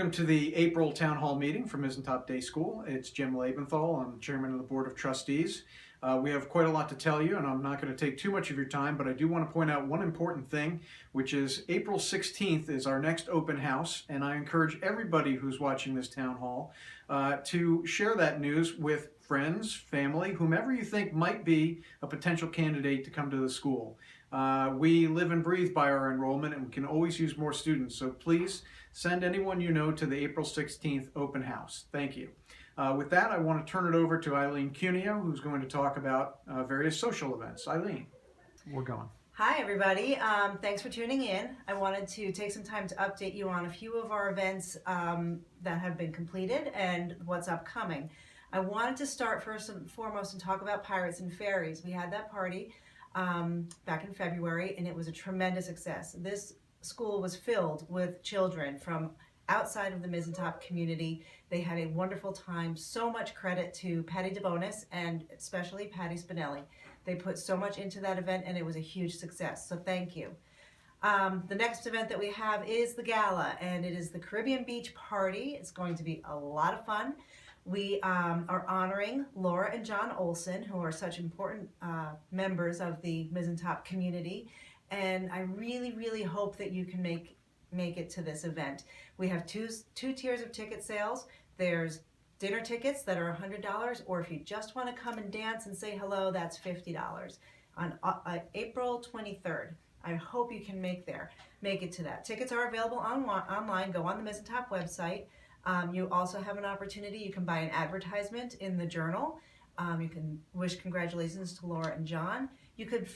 Welcome to the April Town Hall meeting for Mizentop Day School. It's Jim Labenthal. I'm Chairman of the Board of Trustees. We have quite a lot to tell you, and I'm not going to take too much of your time, but I do want to point out one important thing, which is April 16th is our next open house, and I encourage everybody who's watching this town hall to share that news with friends, family, whomever you think might be a potential candidate to come to the school. We live and breathe by our enrollment, and we can always use more students, so please send anyone you know to the April 16th open house. Thank you. With that, I want to turn it over to Eileen Cuneo, who's going to talk about various social events. Eileen, we're going. Hi everybody, thanks for tuning in. I wanted to take some time to update you on a few of our events that have been completed and what's upcoming. I wanted to start first and foremost and talk about Pirates and Fairies. We had that party back in February and it was a tremendous success. This school was filled with children from outside of the Mizentop community. They had a wonderful time. So much credit to Patty DeBonis and especially Patty Spinelli. They put so much into that event and it was a huge success, so thank you. The next event that we have is the gala, and it is the Caribbean Beach Party. It's going to be a lot of fun. We are honoring Laura and John Olson, who are such important members of the Mizentop community, and I really hope that you can make it to this event. We have two tiers of ticket sales. There's dinner tickets that are $100, or if you just want to come and dance and say hello, that's $50 on April 23rd. I hope you can make it to that. Tickets are available online. Go on the Mizentop website. You also have an opportunity. You can buy an advertisement in the journal. You can wish congratulations to Laura and John. You could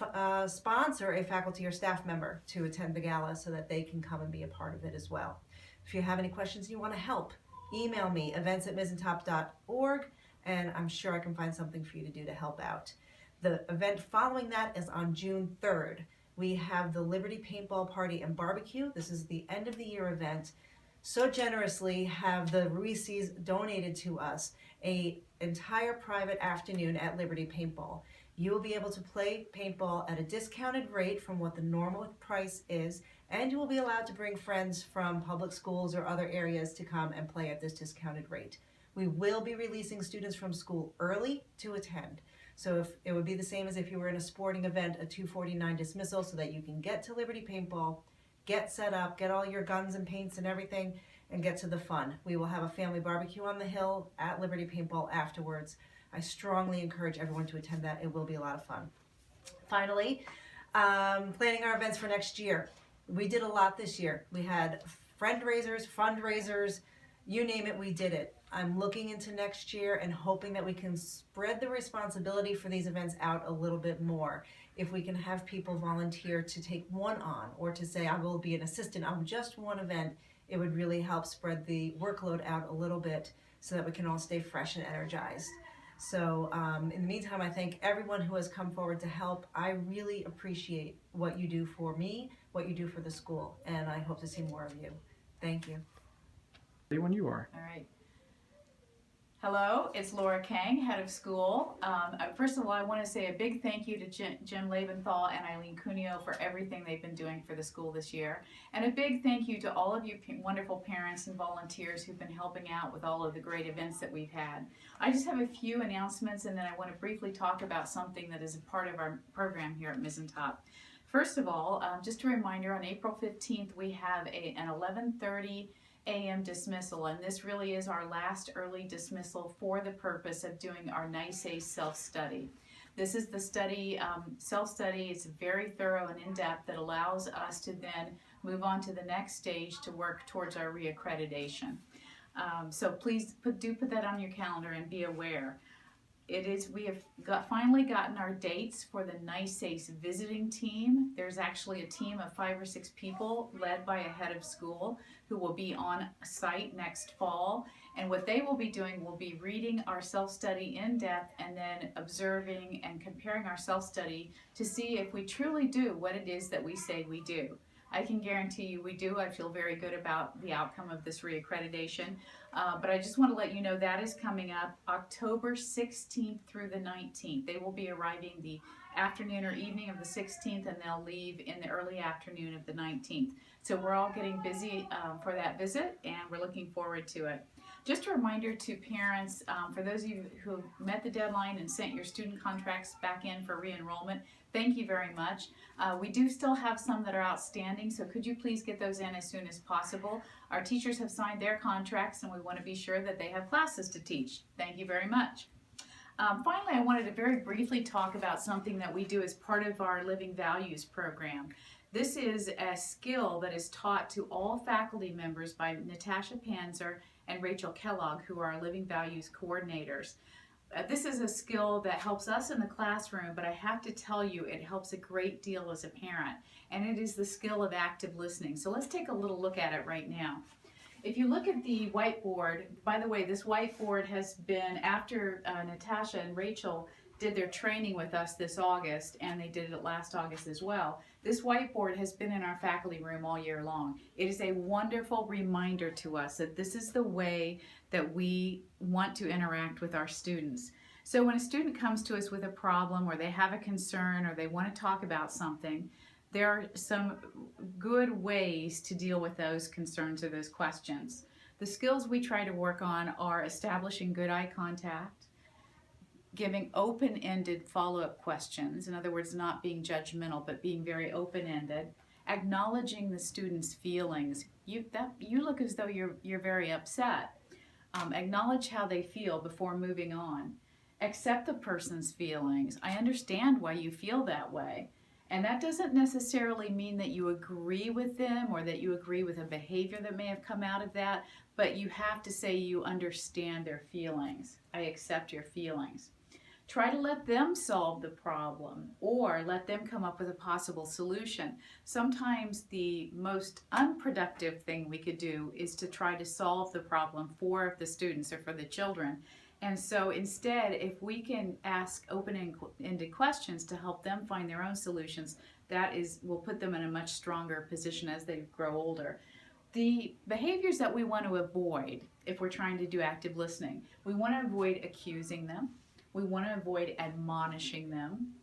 sponsor a faculty or staff member to attend the gala so that they can come and be a part of it as well. If you have any questions and you want to help, email me, events@mizentop.org, and I'm sure I can find something for you to do to help out. The event following that is on June 3rd. We have the Liberty Paintball Party and Barbecue. This is the end of the year event. So generously have the Ruices donated to us an entire private afternoon at Liberty Paintball. You will be able to play paintball at a discounted rate from what the normal price is, and you will be allowed to bring friends from public schools or other areas to come and play at this discounted rate. We will be releasing students from school early to attend. So if it would be the same as if you were in a sporting event, a 2:49 dismissal, so that you can get to Liberty Paintball, get set up, get all your guns and paints and everything, and get to the fun. We will have a family barbecue on the hill at Liberty Paintball afterwards. I strongly encourage everyone to attend that. It will be a lot of fun. Finally, planning our events for next year. We did a lot this year. We had fundraisers, you name it, we did it. I'm looking into next year and hoping that we can spread the responsibility for these events out a little bit more. If we can have people volunteer to take one on, or to say, I will be an assistant on just one event, it would really help spread the workload out a little bit so that we can all stay fresh and energized. So in the meantime, I thank everyone who has come forward to help. I really appreciate what you do for me, what you do for the school, and I hope to see more of you. Thank you. When you are. All right. Hello, it's Laura Kang, head of school. First of all, I want to say a big thank you to Jim Labenthal and Eileen Cuneo for everything they've been doing for the school this year. And a big thank you to all of you wonderful parents and volunteers who've been helping out with all of the great events that we've had. I just have a few announcements, and then I want to briefly talk about something that is a part of our program here at Mizentop. First of all, just a reminder, on April 15th, we have an 11:30 a.m. dismissal, and this really is our last early dismissal for the purpose of doing our NYSACE self-study. This is the study, self-study. It's very thorough and in-depth that allows us to then move on to the next stage to work towards our reaccreditation. So please do put that on your calendar and be aware. We have finally gotten our dates for the NYSACE visiting team. There's actually a team of 5 or 6 people led by a head of school who will be on site next fall. And what they will be doing will be reading our self-study in depth and then observing and comparing our self-study to see if we truly do what it is that we say we do. I can guarantee you we do. I feel very good about the outcome of this reaccreditation. But I just want to let you know that is coming up October 16th through the 19th. They will be arriving the afternoon or evening of the 16th, and they'll leave in the early afternoon of the 19th. So we're all getting busy for that visit, and we're looking forward to it. Just a reminder to parents, for those of you who met the deadline and sent your student contracts back in for re-enrollment, thank you very much. We do still have some that are outstanding, so could you please get those in as soon as possible? Our teachers have signed their contracts, and we want to be sure that they have classes to teach. Thank you very much. Finally, I wanted to very briefly talk about something that we do as part of our Living Values program. This is a skill that is taught to all faculty members by Natasha Panzer and Rachel Kellogg, who are our Living Values coordinators. This is a skill that helps us in the classroom, but I have to tell you, it helps a great deal as a parent, and it is the skill of active listening. So let's take a little look at it right now. If you look at the whiteboard, by the way, this whiteboard has been after Natasha and Rachel did their training with us this August, and they did it last August as well. This whiteboard has been in our faculty room all year long. It is a wonderful reminder to us that this is the way that we want to interact with our students. So when a student comes to us with a problem, or they have a concern, or they want to talk about something, there are some good ways to deal with those concerns or those questions. The skills we try to work on are establishing good eye contact, giving open-ended follow-up questions, in other words, not being judgmental, but being very open-ended, acknowledging the student's feelings. You look as though you're very upset. Acknowledge how they feel before moving on. Accept the person's feelings. I understand why you feel that way. And that doesn't necessarily mean that you agree with them or that you agree with a behavior that may have come out of that, but you have to say you understand their feelings. I accept your feelings. Try to let them solve the problem, or let them come up with a possible solution. Sometimes the most unproductive thing we could do is to try to solve the problem for the students or for the children. And so instead, if we can ask open-ended questions to help them find their own solutions, will put them in a much stronger position as they grow older. The behaviors that we want to avoid if we're trying to do active listening, we want to avoid accusing them. We want to avoid admonishing them.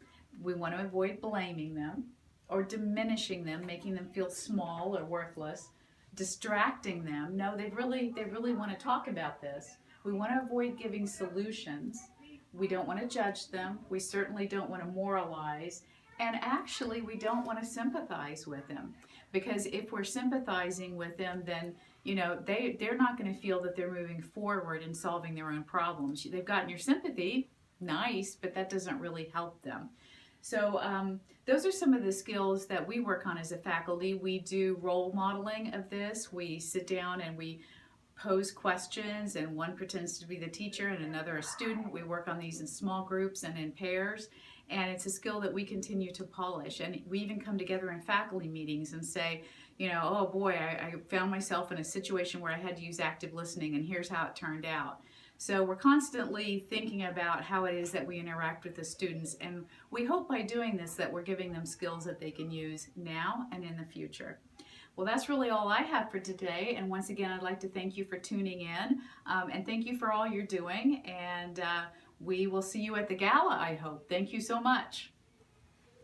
We want to avoid blaming them or diminishing them, making them feel small or worthless, distracting them. No, they really want to talk about this. We want to avoid giving solutions. We don't want to judge them. We certainly don't want to moralize. And actually, we don't want to sympathize with them. Because if we're sympathizing with them, then they're not going to feel that they're moving forward and solving their own problems. They've gotten your sympathy, nice, but that doesn't really help them. So those are some of the skills that we work on as a faculty. We do role modeling of this. We sit down and we pose questions, and one pretends to be the teacher and another a student. We work on these in small groups and in pairs, and it's a skill that we continue to polish. And we even come together in faculty meetings and say, oh boy, I found myself in a situation where I had to use active listening, and here's how it turned out. So we're constantly thinking about how it is that we interact with the students, and we hope by doing this that we're giving them skills that they can use now and in the future. Well, that's really all I have for today, and once again, I'd like to thank you for tuning in, and thank you for all you're doing, and we will see you at the gala, I hope. Thank you so much.